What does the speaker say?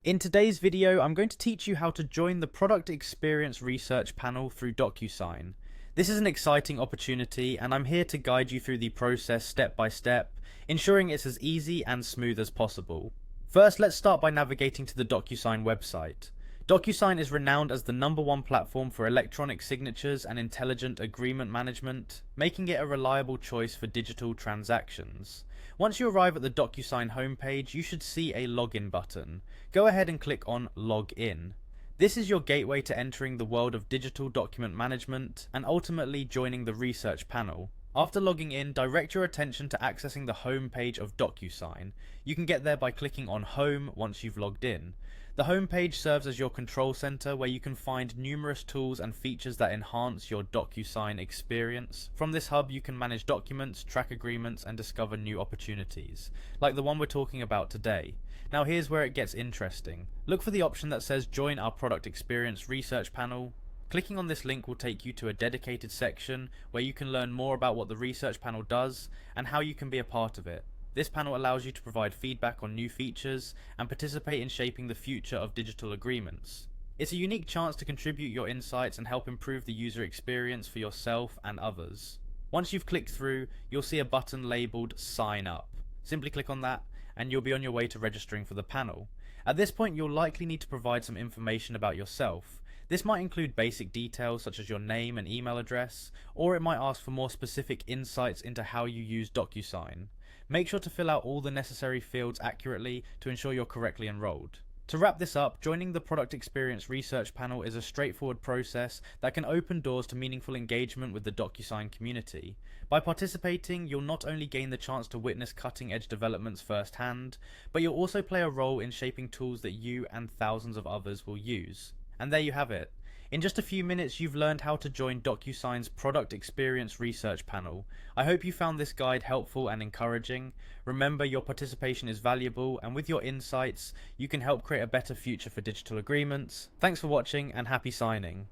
In today's video, I'm going to teach you how to join the Product Experience Research panel through Docusign. This is an exciting opportunity, and I'm here to guide you through the process step by step, ensuring it's as easy and smooth as possible. First, let's start by navigating to the Docusign website. Docusign is renowned as the #1 platform for electronic signatures and intelligent agreement management, making it a reliable choice for digital transactions. Once you arrive at the Docusign homepage, you should see a login button. Go ahead and click on Log In. This is your gateway to entering the world of digital document management and ultimately joining the research panel. After logging in, direct your attention to accessing the home page of Docusign. You can get there by clicking on Home once you've logged in. The home page serves as your control center where you can find numerous tools and features that enhance your Docusign experience. From this hub, you can manage documents, track agreements, and discover new opportunities, like the one we're talking about today. Now here's where it gets interesting. Look for the option that says Join our Product Experience Research Panel. Clicking on this link will take you to a dedicated section where you can learn more about what the research panel does and how you can be a part of it. This panel allows you to provide feedback on new features and participate in shaping the future of digital agreements. It's a unique chance to contribute your insights and help improve the user experience for yourself and others. Once you've clicked through, you'll see a button labeled Sign Up. Simply click on that and you'll be on your way to registering for the panel. At this point, you'll likely need to provide some information about yourself. This might include basic details such as your name and email address, or it might ask for more specific insights into how you use Docusign. Make sure to fill out all the necessary fields accurately to ensure you're correctly enrolled. To wrap this up, joining the Product Experience Research Panel is a straightforward process that can open doors to meaningful engagement with the Docusign community. By participating, you'll not only gain the chance to witness cutting-edge developments firsthand, but you'll also play a role in shaping tools that you and thousands of others will use. And there you have it. In just a few minutes, you've learned how to join Docusign's Product Experience Research Panel. I hope you found this guide helpful and encouraging. Remember, your participation is valuable, and with your insights, you can help create a better future for digital agreements. Thanks for watching, and happy signing.